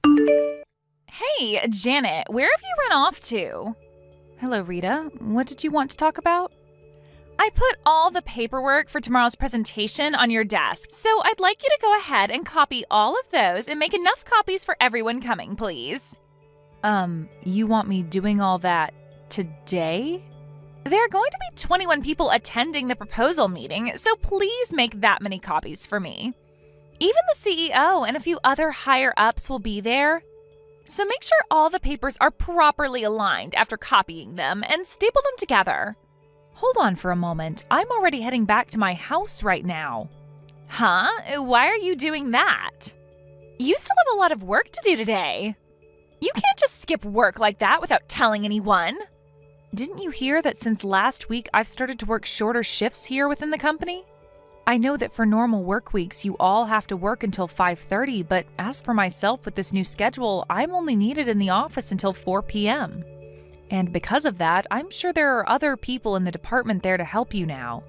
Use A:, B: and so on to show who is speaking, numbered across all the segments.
A: Hey, Janet, where have you run off to? Hello, Rita. What did you want to talk about? I put all the paperwork for tomorrow's presentation on your desk, so I'd like you to go ahead and copy all of those and make enough copies for everyone coming, please. You want me doing all that today? There are going to be 21 people attending the proposal meeting, so please make that many copies for me. Even the CEO and a few other higher-ups will be there. So make sure all the papers are properly aligned after copying them and staple them together. Hold on for a moment. I'm already heading back to my house right now. Huh? Why are you doing that? You still have a lot of work to do today. You can't just skip work like that without telling anyone. Didn't you hear that since last week I've started to work shorter shifts here within the company? I know that for normal work weeks you all have to work until 5:30, but as for myself with this new schedule, I'm only needed in the office until 4 p.m. And because of that, I'm sure there are other people in the department there to help you now.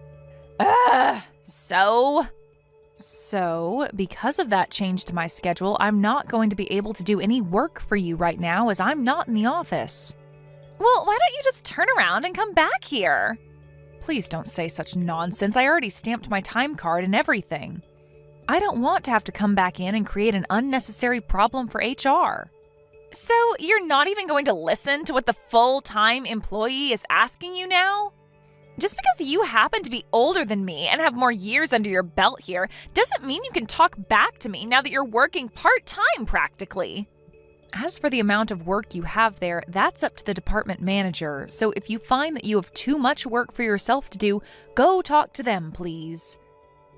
A: So, because of that change to my schedule, I'm not going to be able to do any work for you right now as I'm not in the office. Well, why don't you just turn around and come back here? Please don't say such nonsense. I already stamped my time card and everything. I don't want to have to come back in and create an unnecessary problem for HR. So, you're not even going to listen to what the full-time employee is asking you now? Just because you happen to be older than me and have more years under your belt here doesn't mean you can talk back to me now that you're working part-time practically. As for the amount of work you have there, that's up to the department manager, so if you find that you have too much work for yourself to do, go talk to them, please.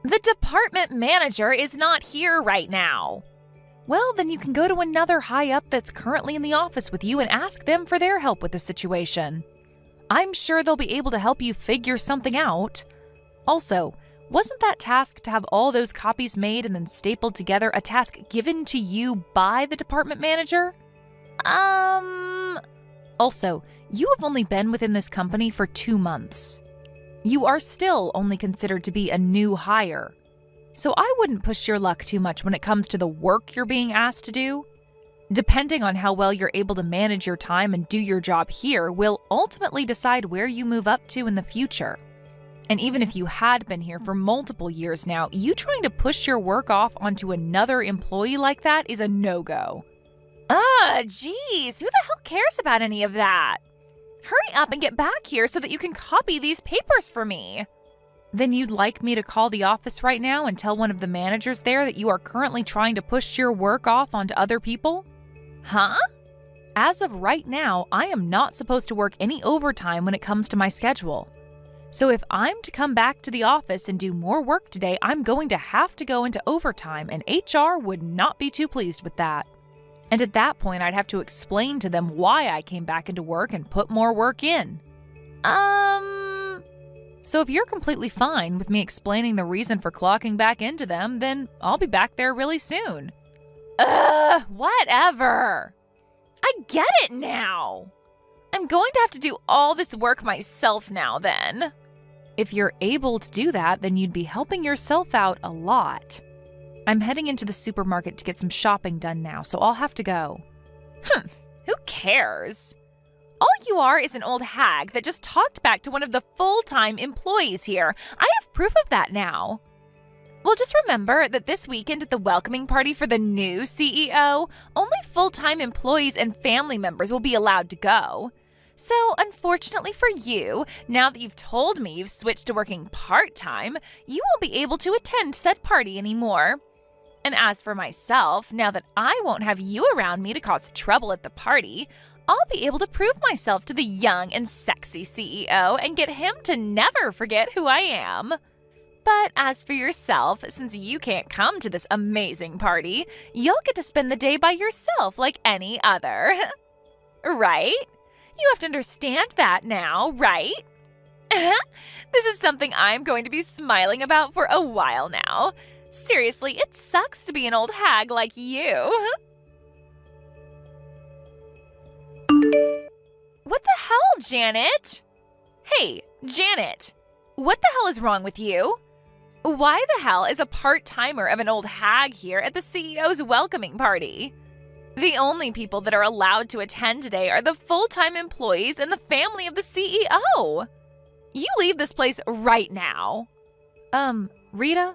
A: The department manager is not here right now. Well, then you can go to another high-up that's currently in the office with you and ask them for their help with the situation. I'm sure they'll be able to help you figure something out. Also, wasn't that task to have all those copies made and then stapled together a task given to you by the department manager? Also, you have only been within this company for 2 months. You are still only considered to be a new hire. So I wouldn't push your luck too much when it comes to the work you're being asked to do. Depending on how well you're able to manage your time and do your job here will ultimately decide where you move up to in the future. And even if you had been here for multiple years now, you trying to push your work off onto another employee like that is a no-go. Geez, who the hell cares about any of that? Hurry up and get back here so that you can copy these papers for me. Then you'd like me to call the office right now and tell one of the managers there that you are currently trying to push your work off onto other people? Huh? As of right now, I am not supposed to work any overtime when it comes to my schedule. So if I'm to come back to the office and do more work today, I'm going to have to go into overtime, and HR would not be too pleased with that. And at that point, I'd have to explain to them why I came back into work and put more work in. So if you're completely fine with me explaining the reason for clocking back into them, then I'll be back there really soon. Whatever. I get it now. I'm going to have to do all this work myself now then. If you're able to do that, then you'd be helping yourself out a lot. I'm heading into the supermarket to get some shopping done now, so I'll have to go. Who cares? All you are is an old hag that just talked back to one of the full-time employees here. I have proof of that now. Well, just remember that this weekend at the welcoming party for the new CEO, only full-time employees and family members will be allowed to go. So, unfortunately for you, now that you've told me you've switched to working part-time, you won't be able to attend said party anymore. And as for myself, now that I won't have you around me to cause trouble at the party, I'll be able to prove myself to the young and sexy CEO and get him to never forget who I am. But as for yourself, since you can't come to this amazing party, you'll get to spend the day by yourself like any other. Right? You have to understand that now, right? This is something I'm going to be smiling about for a while now. Seriously, it sucks to be an old hag like you. What the hell, Janet? Hey, Janet, what the hell is wrong with you? Why the hell is a part-timer of an old hag here at the CEO's welcoming party? The only people that are allowed to attend today are the full-time employees and the family of the CEO. You leave this place right now. Rita,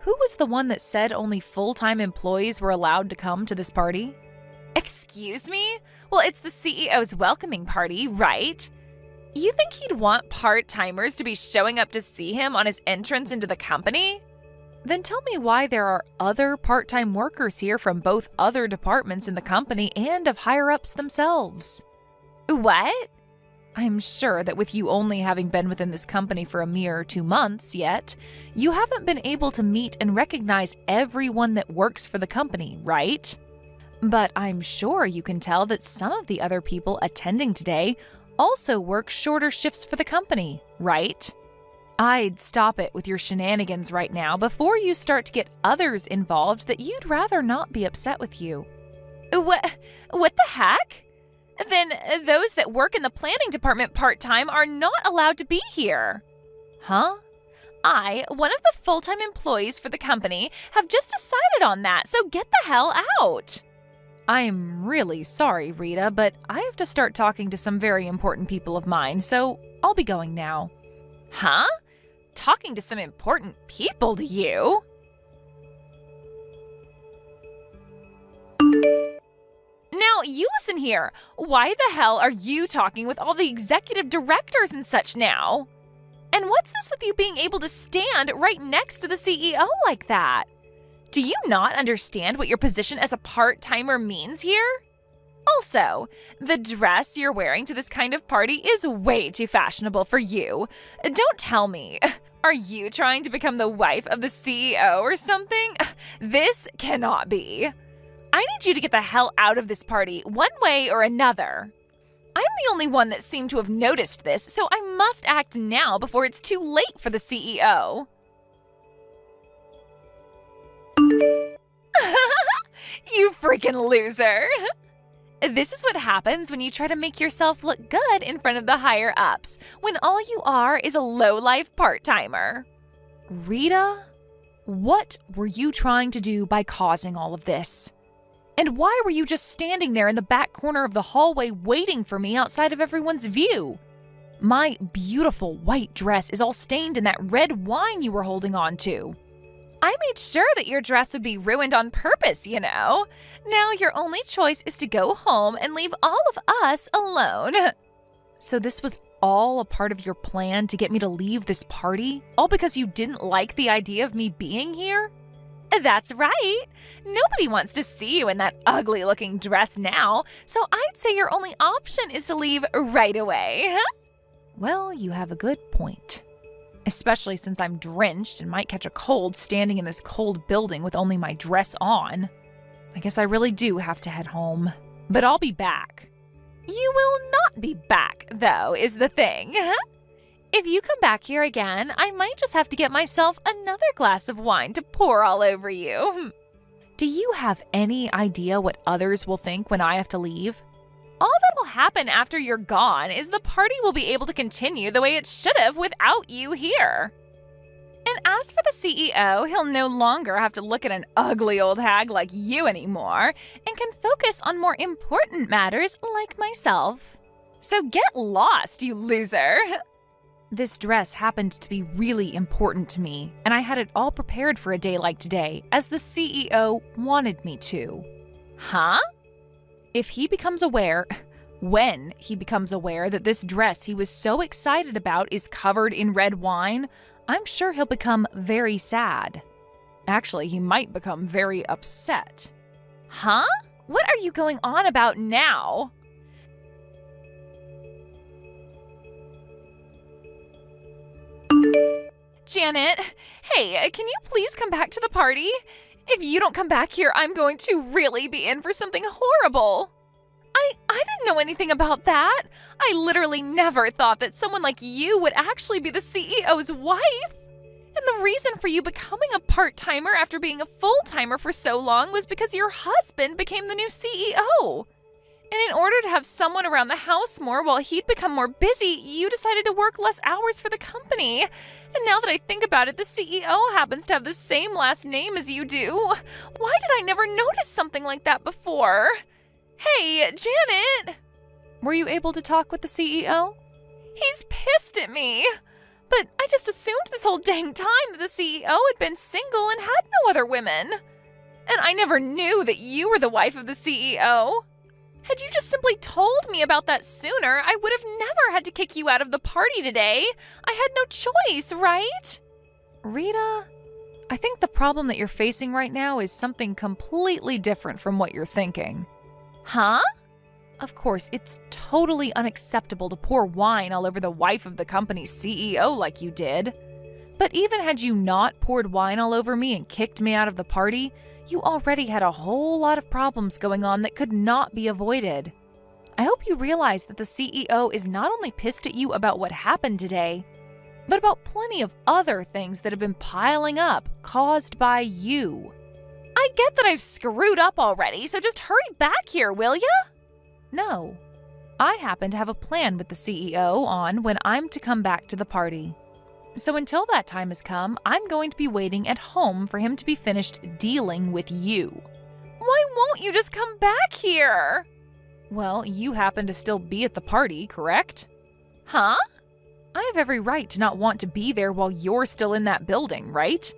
A: who was the one that said only full-time employees were allowed to come to this party? Excuse me? Well, it's the CEO's welcoming party, right? You think he'd want part-timers to be showing up to see him on his entrance into the company? Then tell me why there are other part-time workers here from both other departments in the company and of higher-ups themselves. What? I'm sure that with you only having been within this company for a mere 2 months yet, you haven't been able to meet and recognize everyone that works for the company, right? But I'm sure you can tell that some of the other people attending today also work shorter shifts for the company, right? I'd stop it with your shenanigans right now before you start to get others involved that you'd rather not be upset with you. What the heck? Then those that work in the planning department part-time are not allowed to be here. Huh? I, one of the full-time employees for the company, have just decided on that, so get the hell out. I'm really sorry, Rita, but I have to start talking to some very important people of mine, so I'll be going now. Huh? Talking to some important people, do you? Now, you listen here. Why the hell are you talking with all the executive directors and such now? And what's this with you being able to stand right next to the CEO like that? Do you not understand what your position as a part-timer means here? Also, the dress you're wearing to this kind of party is way too fashionable for you. Don't tell me. Are you trying to become the wife of the CEO or something? This cannot be. I need you to get the hell out of this party, one way or another. I'm the only one that seemed to have noticed this, so I must act now before it's too late for the CEO. You freaking loser! This is what happens when you try to make yourself look good in front of the higher-ups, when all you are is a low-life part-timer. Rita, what were you trying to do by causing all of this? And why were you just standing there in the back corner of the hallway waiting for me outside of everyone's view? My beautiful white dress is all stained in that red wine you were holding on to. I made sure that your dress would be ruined on purpose, you know. Now your only choice is to go home and leave all of us alone. So this was all a part of your plan to get me to leave this party? All because you didn't like the idea of me being here? That's right. Nobody wants to see you in that ugly-looking dress now, so I'd say your only option is to leave right away. Well, you have a good point. Especially since I'm drenched and might catch a cold standing in this cold building with only my dress on. I guess I really do have to head home. But I'll be back. You will not be back, though, is the thing. If you come back here again, I might just have to get myself another glass of wine to pour all over you. Do you have any idea what others will think when I have to leave? All that'll happen after you're gone is the party will be able to continue the way it should have without you here. And as for the CEO, he'll no longer have to look at an ugly old hag like you anymore and can focus on more important matters like myself. So get lost, you loser! This dress happened to be really important to me, and I had it all prepared for a day like today, as the CEO wanted me to. Huh? If he becomes aware, when he becomes aware that this dress he was so excited about is covered in red wine, I'm sure he'll become very sad. Actually, he might become very upset. Huh? What are you going on about now? Janet, hey, can you please come back to the party? If you don't come back here, I'm going to really be in for something horrible. I didn't know anything about that. I literally never thought that someone like you would actually be the CEO's wife. And the reason for you becoming a part-timer after being a full-timer for so long was because your husband became the new CEO. And in order to have someone around the house more while he'd become more busy, you decided to work less hours for the company. And now that I think about it, the CEO happens to have the same last name as you do. Why did I never notice something like that before? Hey, Janet! Were you able to talk with the CEO? He's pissed at me. But I just assumed this whole dang time that the CEO had been single and had no other women. And I never knew that you were the wife of the CEO. Had you just simply told me about that sooner, I would have never had to kick you out of the party today. I had no choice, right? Rita, I think the problem that you're facing right now is something completely different from what you're thinking. Huh? Of course, it's totally unacceptable to pour wine all over the wife of the company's CEO like you did. But even had you not poured wine all over me and kicked me out of the party, you already had a whole lot of problems going on that could not be avoided. I hope you realize that the CEO is not only pissed at you about what happened today, but about plenty of other things that have been piling up, caused by you. I get that I've screwed up already, so just hurry back here, will ya? No. I happen to have a plan with the CEO on when I'm to come back to the party. So until that time has come, I'm going to be waiting at home for him to be finished dealing with you. Why won't you just come back here? Well, you happen to still be at the party, correct? Huh? I have every right to not want to be there while you're still in that building, right?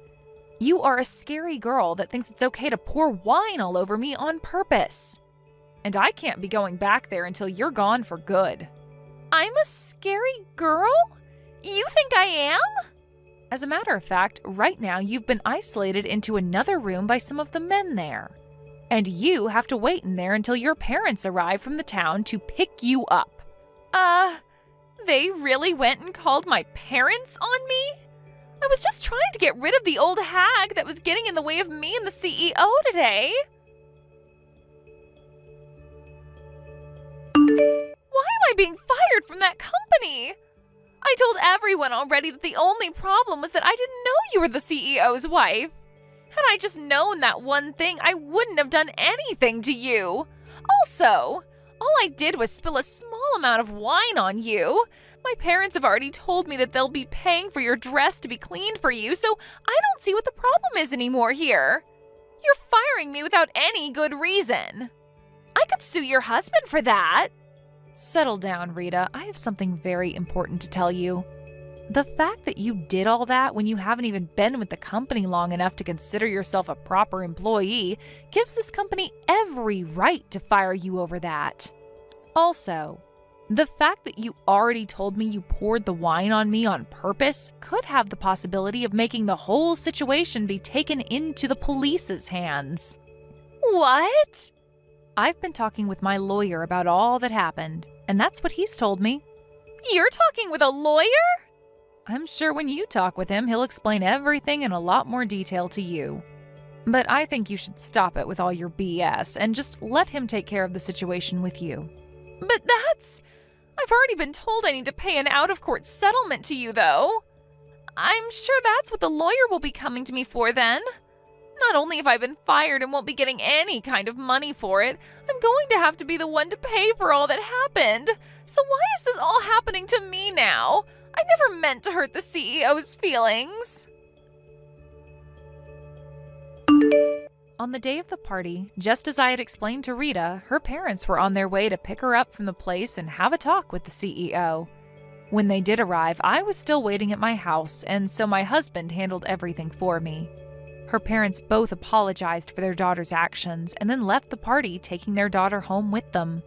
A: You are a scary girl that thinks it's okay to pour wine all over me on purpose. And I can't be going back there until you're gone for good. I'm a scary girl? You think I am? As a matter of fact, right now you've been isolated into another room by some of the men there. And you have to wait in there until your parents arrive from the town to pick you up. They really went and called my parents on me? I was just trying to get rid of the old hag that was getting in the way of me and the CEO today. Why am I being fired from that company? I told everyone already that the only problem was that I didn't know you were the CEO's wife. Had I just known that one thing, I wouldn't have done anything to you. Also, all I did was spill a small amount of wine on you. My parents have already told me that they'll be paying for your dress to be cleaned for you, so I don't see what the problem is anymore here. You're firing me without any good reason. I could sue your husband for that. Settle down, Rita. I have something very important to tell you. The fact that you did all that when you haven't even been with the company long enough to consider yourself a proper employee gives this company every right to fire you over that. Also, the fact that you already told me you poured the wine on me on purpose could have the possibility of making the whole situation be taken into the police's hands. What? I've been talking with my lawyer about all that happened, and that's what he's told me. You're talking with a lawyer? I'm sure when you talk with him, he'll explain everything in a lot more detail to you. But I think you should stop it with all your BS and just let him take care of the situation with you. But I've already been told I need to pay an out-of-court settlement to you, though. I'm sure that's what the lawyer will be coming to me for then. Not only have I been fired and won't be getting any kind of money for it, I'm going to have to be the one to pay for all that happened. So why is this all happening to me now? I never meant to hurt the CEO's feelings. On the day of the party, just as I had explained to Rita, her parents were on their way to pick her up from the place and have a talk with the CEO. When they did arrive, I was still waiting at my house, and so my husband handled everything for me. Her parents both apologized for their daughter's actions and then left the party, taking their daughter home with them.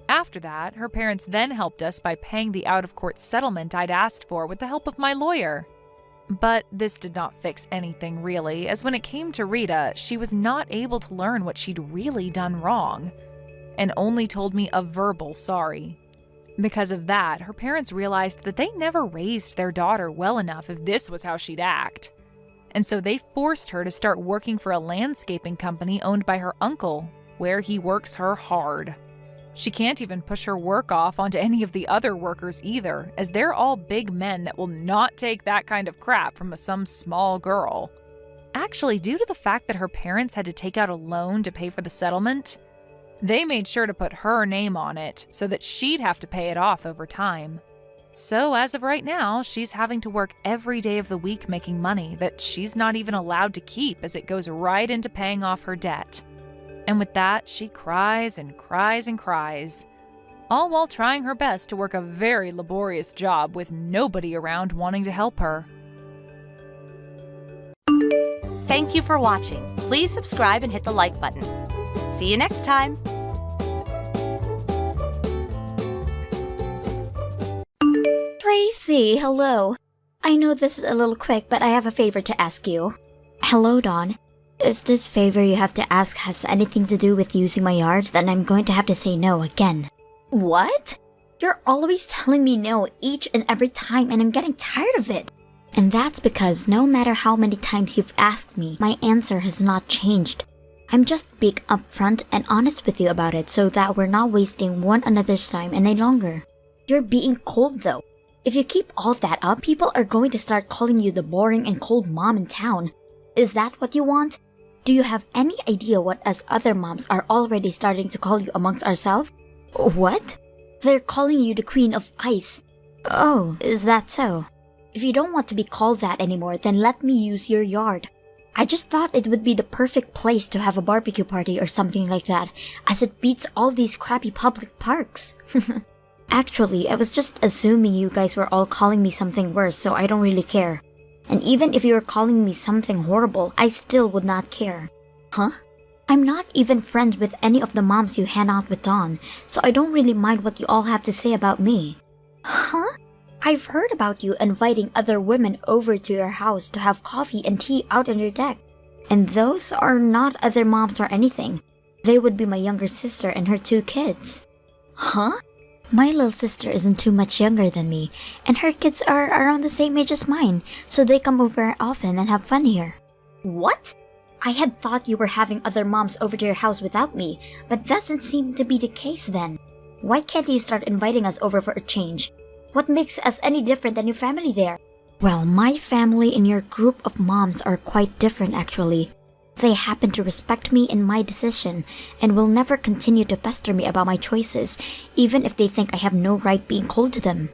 A: After that, her parents then helped us by paying the out-of-court settlement I'd asked for with the help of my lawyer. But this did not fix anything really, as when it came to Rita, she was not able to learn what she'd really done wrong, and only told me a verbal sorry. Because of that, her parents realized that they never raised their daughter well enough if this was how she'd act. And so they forced her to start working for a landscaping company owned by her uncle, where he works her hard. She can't even push her work off onto any of the other workers either, as they're all big men that will not take that kind of crap from some small girl. Actually, due to the fact that her parents had to take out a loan to pay for the settlement, They made sure to put her name on it so that she'd have to pay it off over time. So as of right now, she's having to work every day of the week making money that she's not even allowed to keep, as it goes right into paying off her debt. And with that, she cries and cries and cries, all while trying her best to work a very laborious job with nobody around wanting to help her.
B: Thank you for watching. Please subscribe and hit the like button. See you next time.
C: Tracy, hello. I know this is a little quick, but I have a favor to ask you. Hello, Dawn. Is this favor you have to ask has anything to do with using my yard? Then I'm going to have to say no again. What? You're always telling me no each and every time, and I'm getting tired of it. And that's because no matter how many times you've asked me, my answer has not changed. I'm just being upfront and honest with you about it so that we're not wasting one another's time any longer. You're being cold though. If you keep all that up, people are going to start calling you the boring and cold mom in town. Is that what you want? Do you have any idea what us other moms are already starting to call you amongst ourselves? What? They're calling you the Queen of Ice. Oh, is that so? If you don't want to be called that anymore, then let me use your yard. I just thought it would be the perfect place to have a barbecue party or something like that, as it beats all these crappy public parks. Actually, I was just assuming you guys were all calling me something worse, so I don't really care. And even if you were calling me something horrible, I still would not care. Huh? I'm not even friends with any of the moms you hang out with, Dawn, so I don't really mind what you all have to say about me. Huh? I've heard about you inviting other women over to your house to have coffee and tea out on your deck. And those are not other moms or anything. They would be my younger sister and her 2 kids. Huh? My little sister isn't too much younger than me, and her kids are around the same age as mine, so they come over often and have fun here. What? I had thought you were having other moms over to your house without me, but that doesn't seem to be the case then. Why can't you start inviting us over for a change? What makes us any different than your family there? Well, my family and your group of moms are quite different actually. They happen to respect me and my decision, and will never continue to pester me about my choices, even if they think I have no right being cold to them.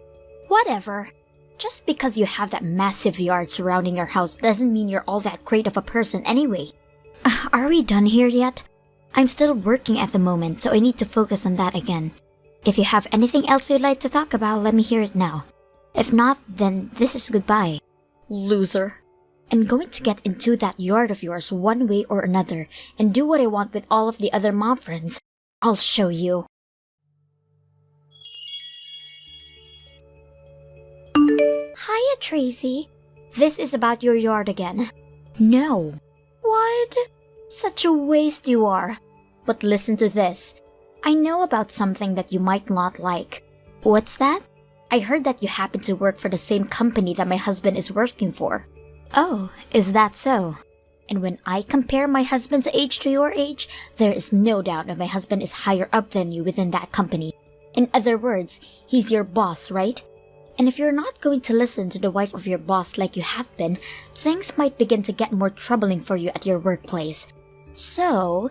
C: Whatever. Just because you have that massive yard surrounding your house doesn't mean you're all that great of a person anyway. Are we done here yet? I'm still working at the moment, so I need to focus on that again. If you have anything else you'd like to talk about, let me hear it now. If not, then this is goodbye. Loser. I'm going to get into that yard of yours one way or another and do what I want with all of the other mom friends. I'll show you. Hiya, Tracy. This is about your yard again. No. What? Such a waste you are. But listen to this. I know about something that you might not like. What's that? I heard that you happen to work for the same company that my husband is working for. Oh, is that so? And when I compare my husband's age to your age, there is no doubt that my husband is higher up than you within that company. In other words, he's your boss, right? And if you're not going to listen to the wife of your boss like you have been, things might begin to get more troubling for you at your workplace. So,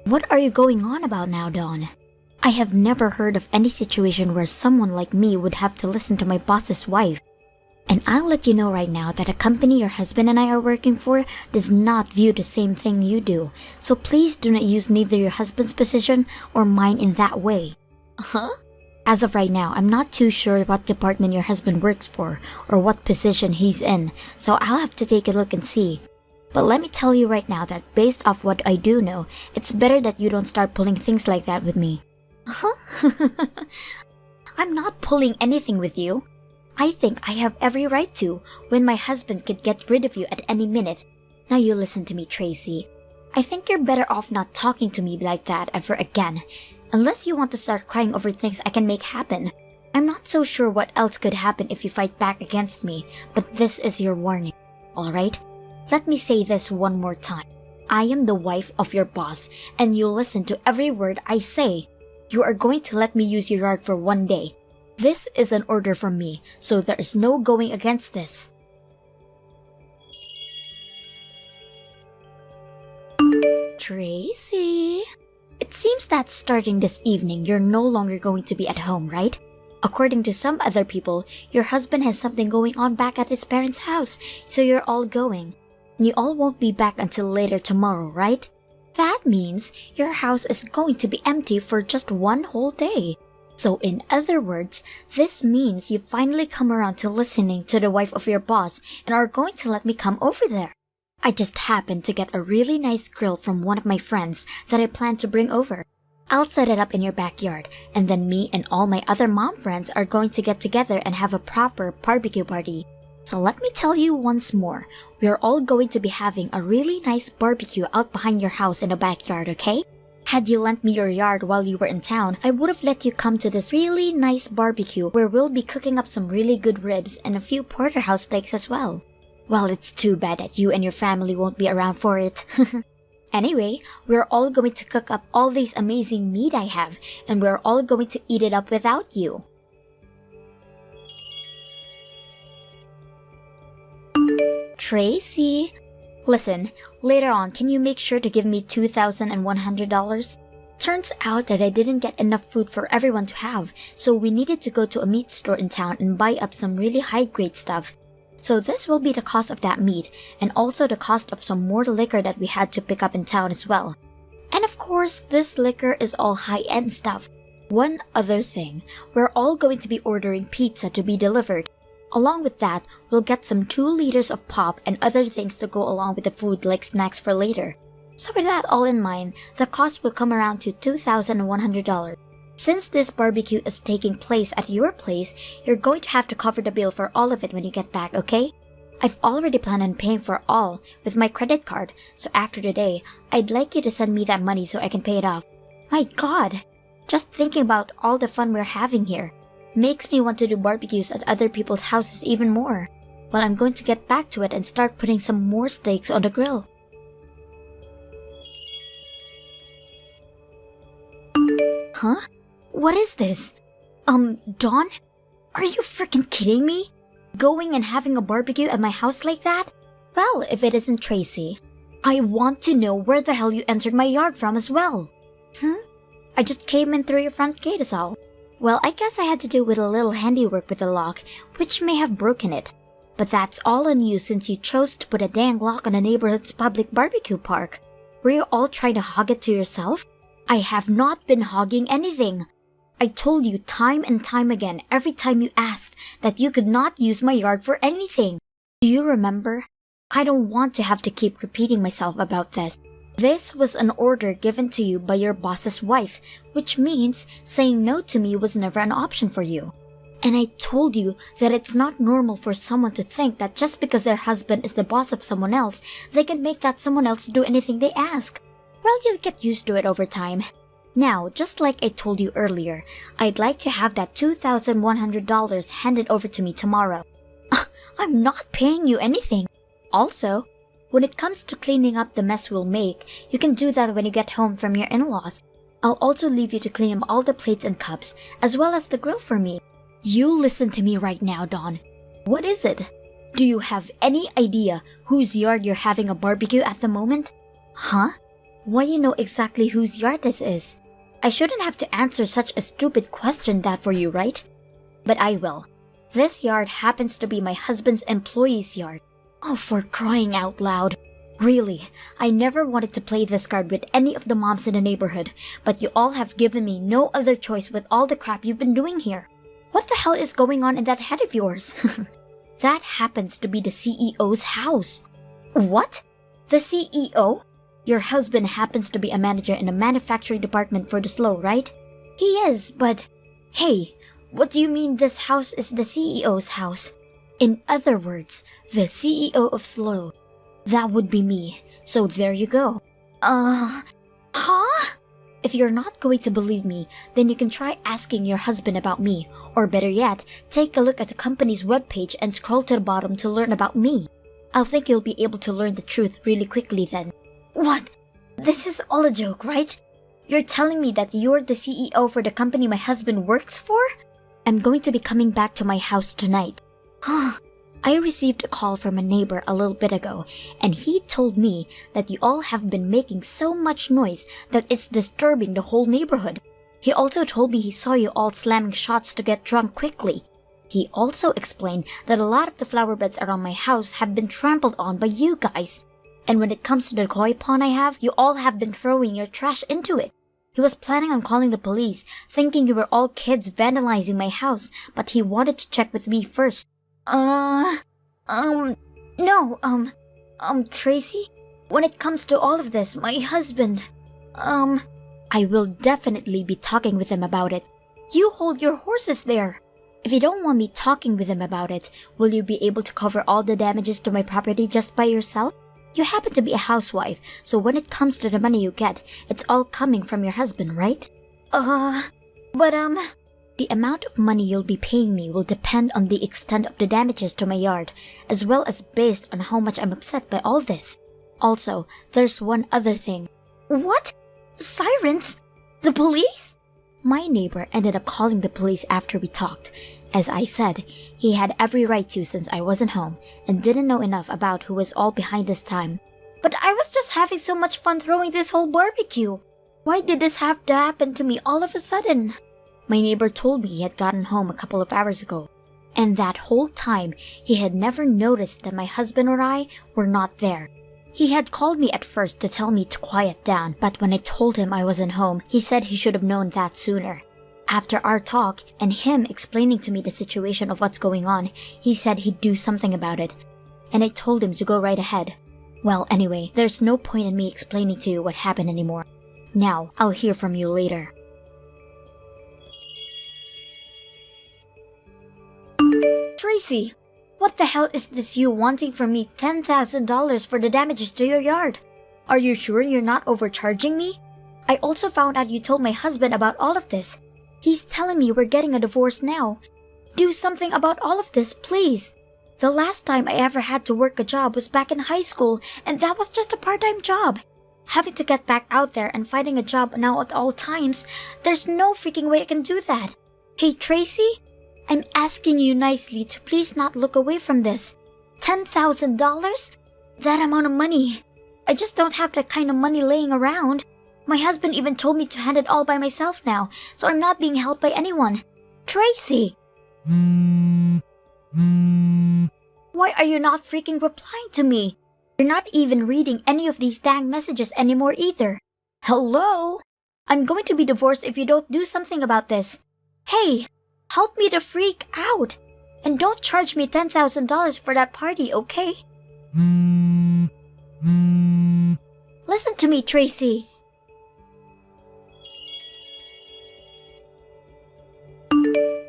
C: what are you going on about now, Dawn? I have never heard of any situation where someone like me would have to listen to my boss's wife. And I'll let you know right now that a company your husband and I are working for does not view the same thing you do. So please do not use neither your husband's position or mine in that way. Huh? As of right now, I'm not too sure what department your husband works for or what position he's in, so I'll have to take a look and see. But let me tell you right now that based off what I do know, it's better that you don't start pulling things like that with me. Huh? I'm not pulling anything with you. I think I have every right to, when my husband could get rid of you at any minute. Now you listen to me, Tracy. I think you're better off not talking to me like that ever again, unless you want to start crying over things I can make happen. I'm not so sure what else could happen if you fight back against me, but this is your warning, alright? Let me say this one more time. I am the wife of your boss, and you'll listen to every word I say. You are going to let me use your yard for one day. This is an order from me, so there is no going against this. Tracy? It seems that starting this evening, you're no longer going to be at home, right? According to some other people, your husband has something going on back at his parents' house, so you're all going. And you all won't be back until later tomorrow, right? That means your house is going to be empty for just one whole day. So in other words, this means you finally come around to listening to the wife of your boss and are going to let me come over there. I just happened to get a really nice grill from one of my friends that I plan to bring over. I'll set it up in your backyard, and then me and all my other mom friends are going to get together and have a proper barbecue party. So let me tell you once more, we are all going to be having a really nice barbecue out behind your house in the backyard, okay? Had you lent me your yard while you were in town, I would have let you come to this really nice barbecue where we'll be cooking up some really good ribs and a few porterhouse steaks as well. Well, it's too bad that you and your family won't be around for it. Anyway, we're all going to cook up all this amazing meat I have, and we're all going to eat it up without you. Tracy, listen, later on, can you make sure to give me $2,100? Turns out that I didn't get enough food for everyone to have, so we needed to go to a meat store in town and buy up some really high-grade stuff. So this will be the cost of that meat, and also the cost of some more liquor that we had to pick up in town as well. And of course, this liquor is all high-end stuff. One other thing, we're all going to be ordering pizza to be delivered. Along with that, we'll get some 2 liters of pop and other things to go along with the food like snacks for later. So with that all in mind, the cost will come around to $2,100. Since this barbecue is taking place at your place, you're going to have to cover the bill for all of it when you get back, okay? I've already planned on paying for all with my credit card, so after today, I'd like you to send me that money so I can pay it off. My God! Just thinking about all the fun we're having here makes me want to do barbecues at other people's houses even more. Well, I'm going to get back to it and start putting some more steaks on the grill. Huh? What is this? Dawn? Are you freaking kidding me? Going and having a barbecue at my house like that? Well, if it isn't Tracy, I want to know where the hell you entered my yard from as well. I just came in through your front gate is all. Well, I guess I had to do with a little handiwork with the lock, which may have broken it. But that's all on you since you chose to put a dang lock on the neighborhood's public barbecue park. Were you all trying to hog it to yourself? I have not been hogging anything. I told you time and time again every time you asked that you could not use my yard for anything. Do you remember? I don't want to have to keep repeating myself about this. This was an order given to you by your boss's wife, which means saying no to me was never an option for you. And I told you that it's not normal for someone to think that just because their husband is the boss of someone else, they can make that someone else do anything they ask. Well, you'll get used to it over time. Now, just like I told you earlier, I'd like to have that $2,100 handed over to me tomorrow. I'm not paying you anything. Also, when it comes to cleaning up the mess we'll make, you can do that when you get home from your in-laws. I'll also leave you to clean up all the plates and cups, as well as the grill for me. You listen to me right now, Dawn. What is it? Do you have any idea whose yard you're having a barbecue at the moment? Huh? Why you know exactly whose yard this is? I shouldn't have to answer such a stupid question that for you, right? But I will. This yard happens to be my husband's employee's yard. Oh, for crying out loud. Really, I never wanted to play this card with any of the moms in the neighborhood, but you all have given me no other choice with all the crap you've been doing here. What the hell is going on in that head of yours? That happens to be the CEO's house. What? The CEO? Your husband happens to be a manager in the manufacturing department for the SLO, right? He is, but... Hey, what do you mean this house is the CEO's house? In other words, the CEO of SLO. That would be me, so there you go. Huh? If you're not going to believe me, then you can try asking your husband about me, or better yet, take a look at the company's webpage and scroll to the bottom to learn about me. I think you'll be able to learn the truth really quickly then. What? This is all a joke, right? You're telling me that you're the CEO for the company my husband works for? I'm going to be coming back to my house tonight. I received a call from a neighbor a little bit ago, and he told me that you all have been making so much noise that it's disturbing the whole neighborhood. He also told me he saw you all slamming shots to get drunk quickly. He also explained that a lot of the flower beds around my house have been trampled on by you guys. And when it comes to the koi pond I have, you all have been throwing your trash into it. He was planning on calling the police, thinking you were all kids vandalizing my house, but he wanted to check with me first. Tracy? When it comes to all of this, my husband, I will definitely be talking with him about it. You hold your horses there. If you don't want me talking with him about it, will you be able to cover all the damages to my property just by yourself? You happen to be a housewife, so when it comes to the money you get, it's all coming from your husband, right? The amount of money you'll be paying me will depend on the extent of the damages to my yard, as well as based on how much I'm upset by all this. Also, there's one other thing. What? Sirens? The police? My neighbor ended up calling the police after we talked. As I said, he had every right to since I wasn't home and didn't know enough about who was all behind this time. But I was just having so much fun throwing this whole barbecue. Why did this have to happen to me all of a sudden? My neighbor told me he had gotten home a couple of hours ago, and that whole time he had never noticed that my husband or I were not there. He had called me at first to tell me to quiet down, but when I told him I wasn't home, he said he should have known that sooner. After our talk and him explaining to me the situation of what's going on, he said he'd do something about it, and I told him to go right ahead. Well, anyway, there's no point in me explaining to you what happened anymore. Now, I'll hear from you later. Tracy, what the hell is this you wanting from me $10,000 for the damages to your yard? Are you sure you're not overcharging me? I also found out you told my husband about all of this. He's telling me we're getting a divorce now. Do something about all of this, please. The last time I ever had to work a job was back in high school, and that was just a part-time job. Having to get back out there and finding a job now at all times, there's no freaking way I can do that. Hey, Tracy? I'm asking you nicely to please not look away from this. $10,000? That amount of money. I just don't have that kind of money laying around. My husband even told me to hand it all by myself now, so I'm not being helped by anyone. Tracy! Why are you not freaking replying to me? You're not even reading any of these dang messages anymore either. Hello? I'm going to be divorced if you don't do something about this. Hey, help me to freak out. And don't charge me $10,000 for that party, okay? Listen to me, Tracy.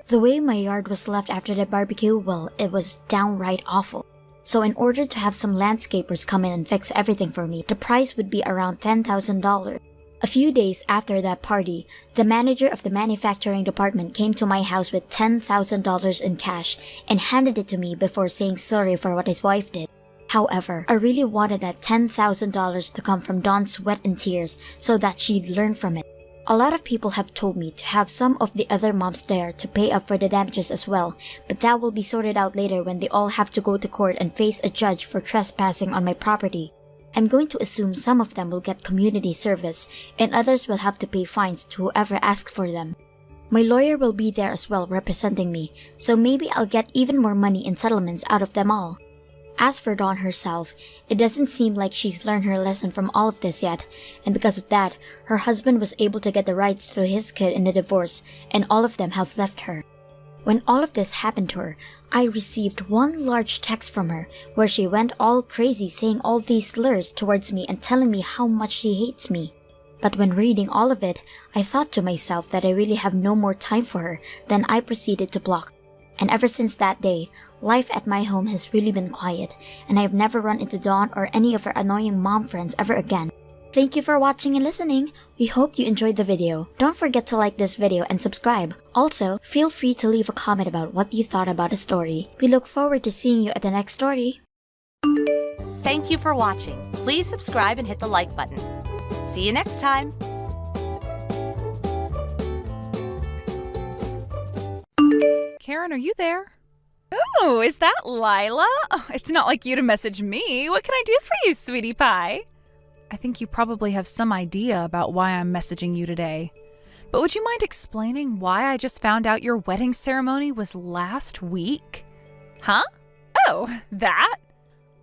C: The way my yard was left after the barbecue, well, it was downright awful. So in order to have some landscapers come in and fix everything for me, the price would be around $10,000. A few days after that party, the manager of the manufacturing department came to my house with $10,000 in cash and handed it to me before saying sorry for what his wife did. However, I really wanted that $10,000 to come from Dawn's sweat and tears so that she'd learn from it. A lot of people have told me to have some of the other moms there to pay up for the damages as well, but that will be sorted out later when they all have to go to court and face a judge for trespassing on my property. I'm going to assume some of them will get community service, and others will have to pay fines to whoever asks for them. My lawyer will be there as well representing me, so maybe I'll get even more money in settlements out of them all. As for Dawn herself, it doesn't seem like she's learned her lesson from all of this yet, and because of that, her husband was able to get the rights to his kid in the divorce, and all of them have left her. When all of this happened to her, I received one large text from her where she went all crazy saying all these slurs towards me and telling me how much she hates me. But when reading all of it, I thought to myself that I really have no more time for her, then I proceeded to block. And ever since that day, life at my home has really been quiet, and I've never run into Dawn or any of her annoying mom friends ever again. Thank you for watching and listening. We hope you enjoyed the video. Don't forget to like this video and subscribe. Also, feel free to leave a comment about what you thought about the story. We look forward to seeing you at the next story.
B: Thank you for watching. Please subscribe and hit the like button. See you next time.
A: Karen, are you there? Oh, is that Lila? Oh, it's not like you to message me. What can I do for you, sweetie pie? I think you probably have some idea about why I'm messaging you today. But would you mind explaining why I just found out your wedding ceremony was last week? Huh? Oh, that?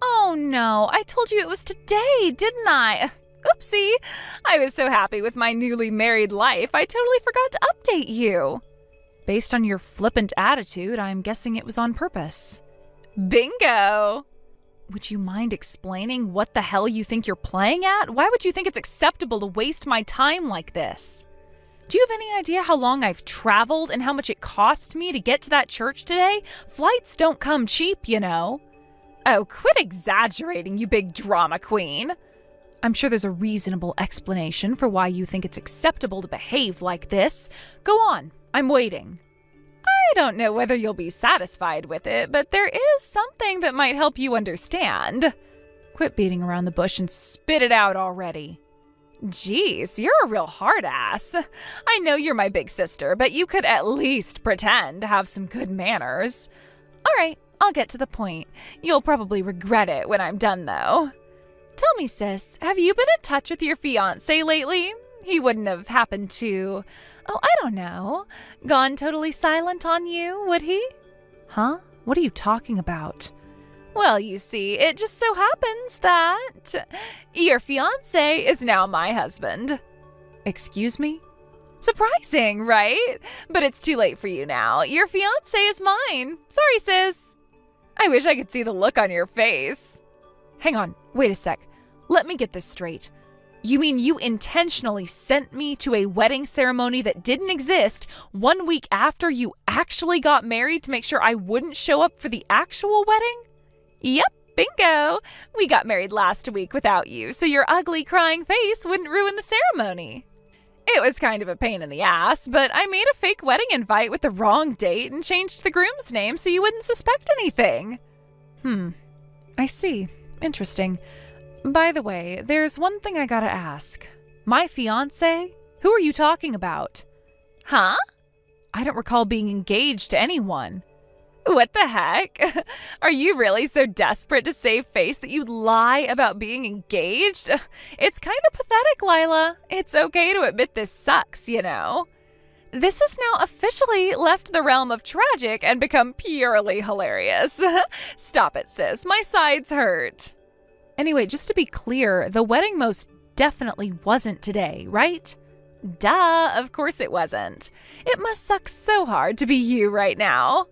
A: Oh no, I told you it was today, didn't I? Oopsie. I was so happy with my newly married life, I totally forgot to update you. Based on your flippant attitude, I'm guessing it was on purpose. Bingo! Would you mind explaining what the hell you think you're playing at? Why would you think it's acceptable to waste my time like this? Do you have any idea how long I've traveled and how much it cost me to get to that church today? Flights don't come cheap, you know. Oh, quit exaggerating, you big drama queen. I'm sure there's a reasonable explanation for why you think it's acceptable to behave like this. Go on, I'm waiting. I don't know whether you'll be satisfied with it, but there is something that might help you understand. Quit beating around the bush and spit it out already. Jeez, you're a real hard ass. I know you're my big sister, but you could at least pretend to have some good manners. All right, I'll get to the point. You'll probably regret it when I'm done, though. Tell me, sis, have you been in touch with your fiancé lately? He wouldn't have happened to, I don't know, gone totally silent on you, would he? Huh? What are you talking about? Well, you see, it just so happens that your fiancé is now my husband. Excuse me? Surprising, right? But it's too late for you now. Your fiancé is mine. Sorry, sis. I wish I could see the look on your face. Hang on, wait a sec. Let me get this straight. You mean you intentionally sent me to a wedding ceremony that didn't exist 1 week after you actually got married to make sure I wouldn't show up for the actual wedding? Yep, bingo. We got married last week without you, so your ugly crying face wouldn't ruin the ceremony. It was kind of a pain in the ass, but I made a fake wedding invite with the wrong date and changed the groom's name so you wouldn't suspect anything. I see. Interesting. By the way, there's one thing I gotta ask. My fiancé? Who are you talking about? Huh? I don't recall being engaged to anyone. What the heck? Are you really so desperate to save face that you'd lie about being engaged? It's kind of pathetic, Lila. It's okay to admit this sucks, you know. This has now officially left the realm of tragic and become purely hilarious. Stop it, sis. My sides hurt. Anyway, just to be clear, the wedding most definitely wasn't today, right? Duh, of course it wasn't. It must suck so hard to be you right now.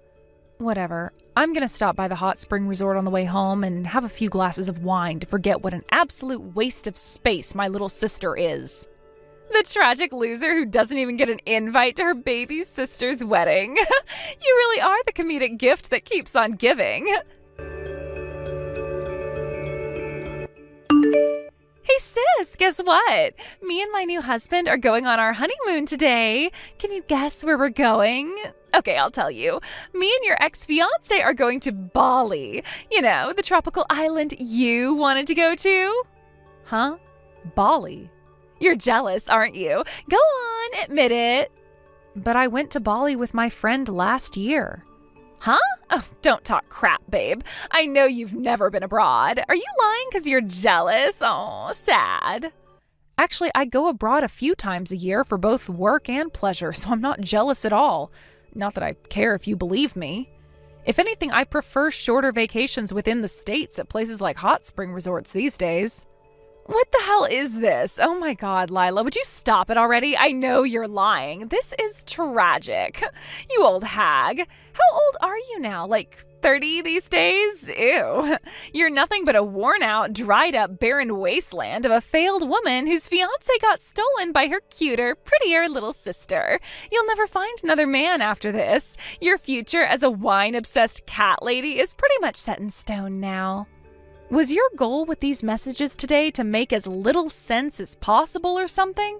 A: Whatever. I'm gonna stop by the hot spring resort on the way home and have a few glasses of wine to forget what an absolute waste of space my little sister is. The tragic loser who doesn't even get an invite to her baby sister's wedding. You really are the comedic gift that keeps on giving. Hey sis, guess what? Me and my new husband are going on our honeymoon today. Can you guess where we're going? Okay, I'll tell you. Me and your ex-fiancé are going to Bali. You know, the tropical island you wanted to go to. Huh? Bali? You're jealous, aren't you? Go on, admit it. But I went to Bali with my friend last year. Huh? Oh, don't talk crap, babe. I know you've never been abroad. Are you lying because you're jealous? Oh, sad. Actually, I go abroad a few times a year for both work and pleasure, so I'm not jealous at all. Not that I care if you believe me. If anything, I prefer shorter vacations within the States at places like hot spring resorts these days. What the hell is this? Oh my God, Lila, would you stop it already? I know you're lying. This is tragic. You old hag. How old are you now? Like 30 these days? Ew. You're nothing but a worn out, dried up, barren wasteland of a failed woman whose fiancé got stolen by her cuter, prettier little sister. You'll never find another man after this. Your future as a wine-obsessed cat lady is pretty much set in stone now. Was your goal with these messages today to make as little sense as possible or something?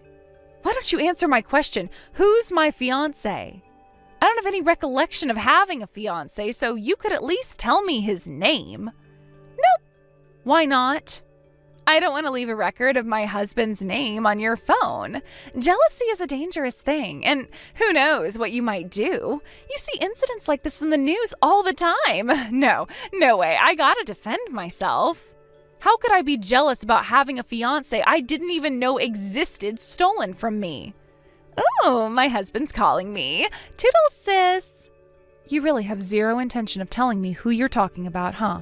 A: Why don't you answer my question? Who's my fiancé? I don't have any recollection of having a fiancé, so you could at least tell me his name. Nope. Why not? I don't want to leave a record of my husband's name on your phone. Jealousy is a dangerous thing, and who knows what you might do. You see incidents like this in the news all the time. No way. I gotta defend myself. How could I be jealous about having a fiancé I didn't even know existed stolen from me? Oh, my husband's calling me. Toodles, sis. You really have zero intention of telling me who you're talking about, huh?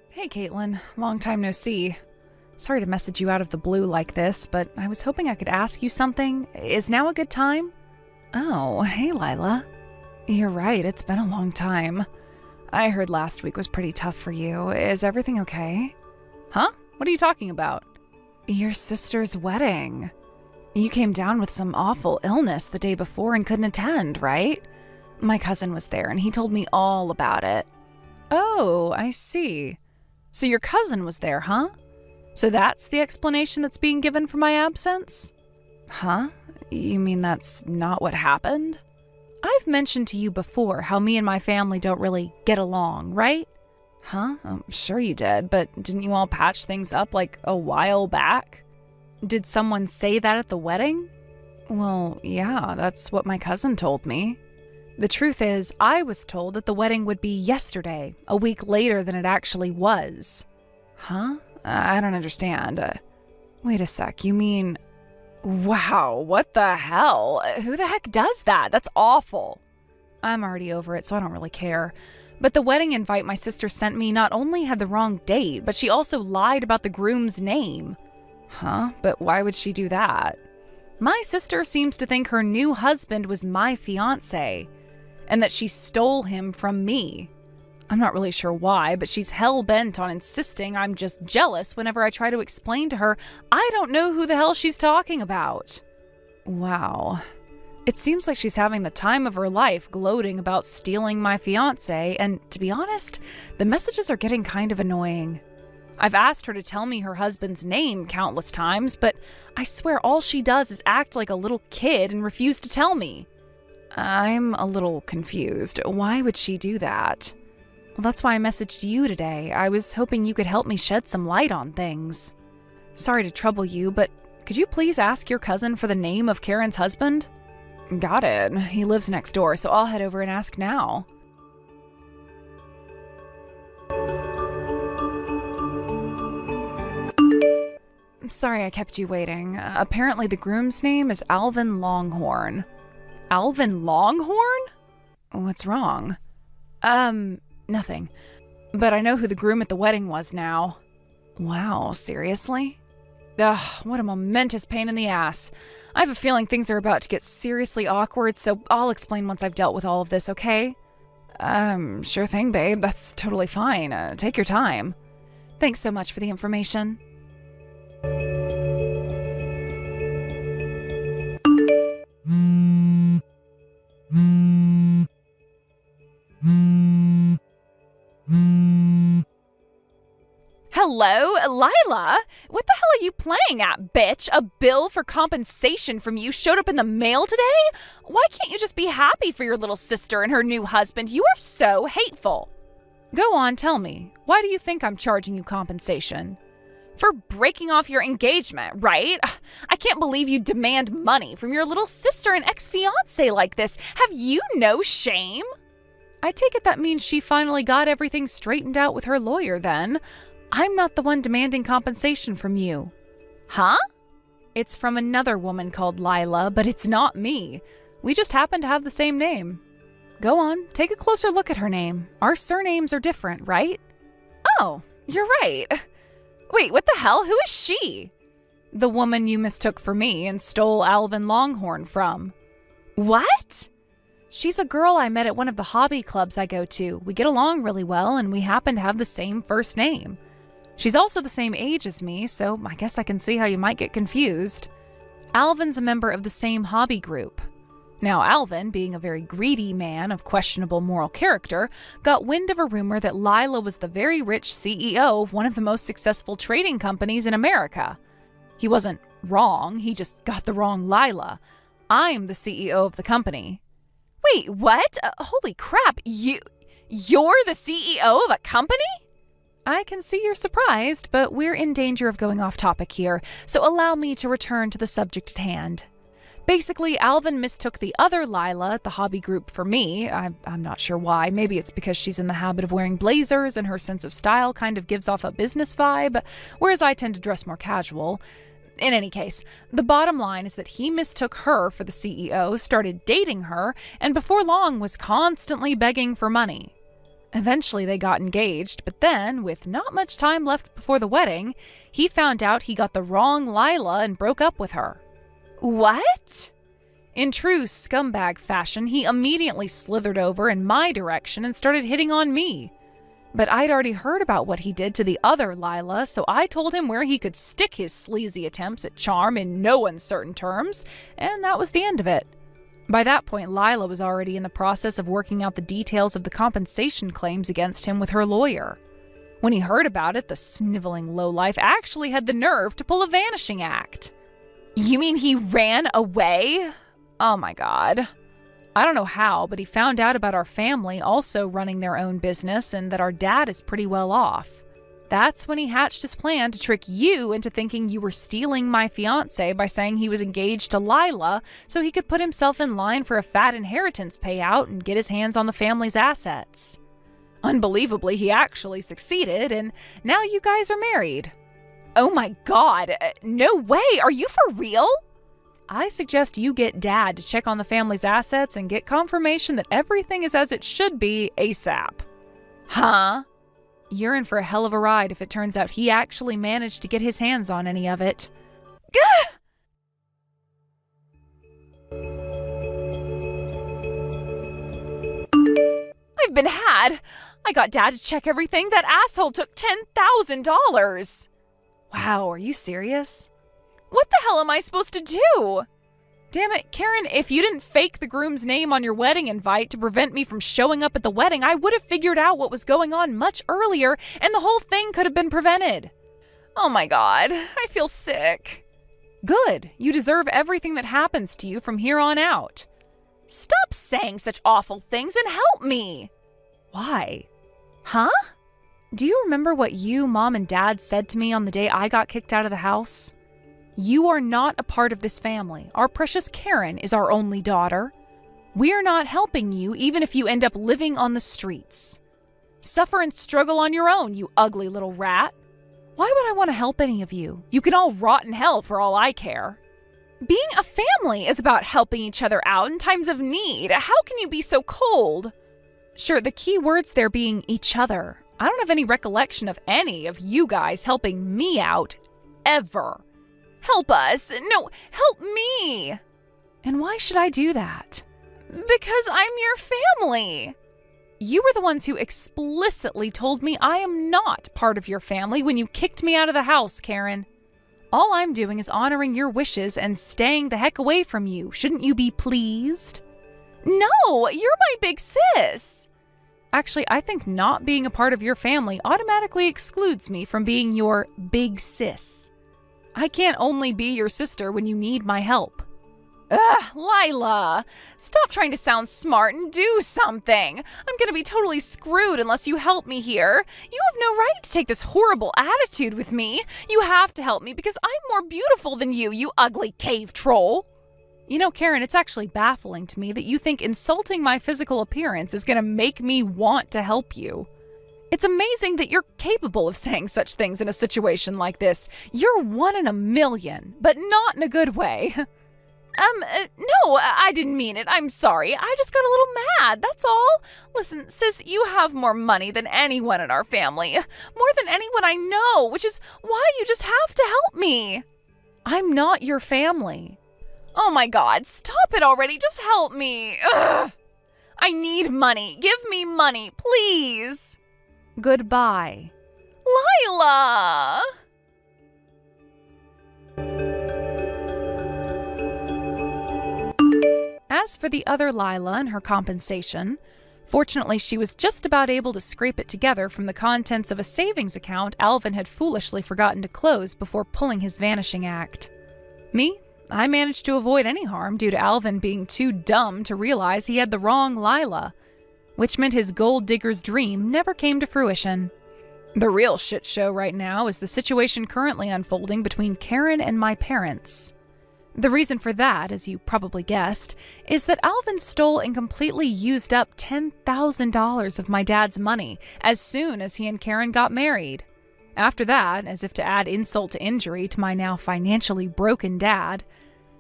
A: Hey, Caitlin. Long time no see. Sorry to message you out of the blue like this, but I was hoping I could ask you something. Is now a good time? Oh, hey, Lila. You're right, it's been a long time. I heard last week was pretty tough for you. Is everything okay? Huh? What are you talking about? Your sister's wedding. You came down with some awful illness the day before and couldn't attend, right? My cousin was there and he told me all about it. Oh, I see. So your cousin was there, huh? So that's the explanation that's being given for my absence? Huh? You mean that's not what happened? I've mentioned to you before how me and my family don't really get along, right? Huh? I'm sure you did, but didn't you all patch things up like a while back? Did someone say that at the wedding? Well, yeah, that's what my cousin told me. The truth is, I was told that the wedding would be yesterday, a week later than it actually was. Huh? I don't understand. Wait a sec, you mean... Wow, what the hell? Who the heck does that? That's awful. I'm already over it, so I don't really care. But the wedding invite my sister sent me not only had the wrong date, but she also lied about the groom's name. Huh? But why would she do that? My sister seems to think her new husband was my fiancé, and that she stole him from me. I'm not really sure why, but she's hell-bent on insisting I'm just jealous whenever I try to explain to her I don't know who the hell she's talking about. Wow. It seems like she's having the time of her life gloating about stealing my fiancé, and to be honest, the messages are getting kind of annoying. I've asked her to tell me her husband's name countless times, but I swear all she does is act like a little kid and refuse to tell me. I'm a little confused. Why would she do that? Well, that's why I messaged you today. I was hoping you could help me shed some light on things. Sorry to trouble you, but could you please ask your cousin for the name of Karen's husband? Got it. He lives next door, so I'll head over and ask now. I'm sorry I kept you waiting. Apparently the groom's name is Alvin Longhorn. Alvin Longhorn? What's wrong? Nothing. But I know who the groom at the wedding was now. Wow, seriously? Ugh, what a momentous pain in the ass. I have a feeling things are about to get seriously awkward, so I'll explain once I've dealt with all of this, okay? Sure thing, babe. That's totally fine. Take your time. Thanks so much for the information. Hello, Lila? What the hell are you playing at, bitch? A bill for compensation from you showed up in the mail today? Why can't you just be happy for your little sister and her new husband? You are so hateful. Go on, tell me. Why do you think I'm charging you compensation? For breaking off your engagement, right? I can't believe you demand money from your little sister and ex-fiancé like this. Have you no shame? I take it that means she finally got everything straightened out with her lawyer then. I'm not the one demanding compensation from you. Huh? It's from another woman called Lila, but it's not me. We just happen to have the same name. Go on, take a closer look at her name. Our surnames are different, right? Oh, you're right. Wait, what the hell? Who is she? The woman you mistook for me and stole Alvin Longhorn from. What? She's a girl I met at one of the hobby clubs I go to. We get along really well, and we happen to have the same first name. She's also the same age as me, so I guess I can see how you might get confused. Alvin's a member of the same hobby group. Now, Alvin, being a very greedy man of questionable moral character, got wind of a rumor that Lila was the very rich CEO of one of the most successful trading companies in America. He wasn't wrong, he just got the wrong Lila. I'm the CEO of the company. Wait, what? Holy crap, You're the CEO of a company? I can see you're surprised, but we're in danger of going off topic here, so allow me to return to the subject at hand. Basically, Alvin mistook the other Lila at the hobby group for me. I'm not sure why. Maybe it's because she's in the habit of wearing blazers and her sense of style kind of gives off a business vibe, whereas I tend to dress more casual. In any case, the bottom line is that he mistook her for the CEO, started dating her, and before long was constantly begging for money. Eventually they got engaged, but then, with not much time left before the wedding, he found out he got the wrong Lila and broke up with her. What? In true scumbag fashion, he immediately slithered over in my direction and started hitting on me. But I'd already heard about what he did to the other Lila, so I told him where he could stick his sleazy attempts at charm in no uncertain terms, and that was the end of it. By that point, Lila was already in the process of working out the details of the compensation claims against him with her lawyer. When he heard about it, the sniveling lowlife actually had the nerve to pull a vanishing act. You mean he ran away? Oh my God. I don't know how, but he found out about our family also running their own business and that our dad is pretty well off. That's when he hatched his plan to trick you into thinking you were stealing my fiancé by saying he was engaged to Lila so he could put himself in line for a fat inheritance payout and get his hands on the family's assets. Unbelievably, he actually succeeded, and now you guys are married. Oh my God, no way, are you for real? I suggest you get Dad to check on the family's assets and get confirmation that everything is as it should be ASAP. Huh? You're in for a hell of a ride if it turns out he actually managed to get his hands on any of it. Gah! I've been had. I got Dad to check everything. That asshole took $10,000. Wow, are you serious? What the hell am I supposed to do? Damn it, Karen, if you didn't fake the groom's name on your wedding invite to prevent me from showing up at the wedding, I would have figured out what was going on much earlier and the whole thing could have been prevented. Oh my God, I feel sick. Good, you deserve everything that happens to you from here on out. Stop saying such awful things and help me. Why? Huh? Do you remember what you, Mom, and Dad said to me on the day I got kicked out of the house? You are not a part of this family. Our precious Karen is our only daughter. We're not helping you even if you end up living on the streets. Suffer and struggle on your own, you ugly little rat. Why would I want to help any of you? You can all rot in hell for all I care. Being a family is about helping each other out in times of need. How can you be so cold? Sure, the key words there being each other. I don't have any recollection of any of you guys helping me out, ever. Help us. No, help me. And why should I do that? Because I'm your family. You were the ones who explicitly told me I am not part of your family when you kicked me out of the house, Karen. All I'm doing is honoring your wishes and staying the heck away from you. Shouldn't you be pleased? No, you're my big sis. Actually, I think not being a part of your family automatically excludes me from being your big sis. I can't only be your sister when you need my help. Ugh, Lila, stop trying to sound smart and do something. I'm gonna be totally screwed unless you help me here. You have no right to take this horrible attitude with me. You have to help me because I'm more beautiful than you, you ugly cave troll. You know, Karen, it's actually baffling to me that you think insulting my physical appearance is gonna make me want to help you. It's amazing that you're capable of saying such things in a situation like this. You're 1 in a million, but not in a good way. No, I didn't mean it. I'm sorry. I just got a little mad, that's all. Listen, sis, you have more money than anyone in our family. More than anyone I know, which is why you just have to help me. I'm not your family. Oh my God, stop it already. Just help me. Ugh. I need money. Give me money, please. Goodbye. Lila! As for the other Lila and her compensation, fortunately she was just about able to scrape it together from the contents of a savings account Alvin had foolishly forgotten to close before pulling his vanishing act. Me? I managed to avoid any harm due to Alvin being too dumb to realize he had the wrong Lila. which meant his gold digger's dream never came to fruition. The real shit show right now is the situation currently unfolding between Karen and my parents. The reason for that, as you probably guessed, is that Alvin stole and completely used up $10,000 of my dad's money as soon as he and Karen got married. After that, as if to add insult to injury to my now financially broken dad,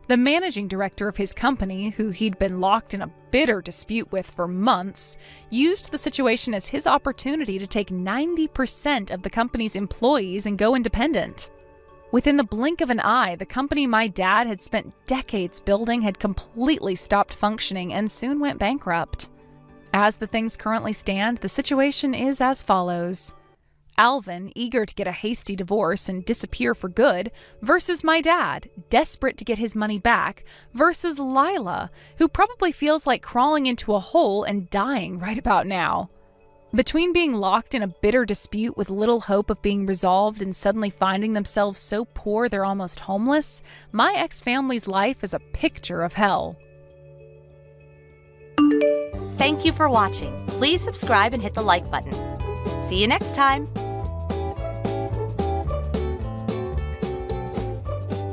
A: the managing director of his company, who he'd been locked in a bitter dispute with for months, used the situation as his opportunity to take 90% of the company's employees and go independent. Within the blink of an eye, the company my dad had spent decades building had completely stopped functioning and soon went bankrupt. As the things currently stand, the situation is as follows. Alvin, eager to get a hasty divorce and disappear for good, versus my dad, desperate to get his money back, versus Lila, who probably feels like crawling into a hole and dying right about now. Between being locked in a bitter dispute with little hope of being resolved and suddenly finding themselves so poor they're almost homeless, my ex-family's life is a picture of hell.
B: Thank you for watching. Please subscribe and hit the like button. See you next time.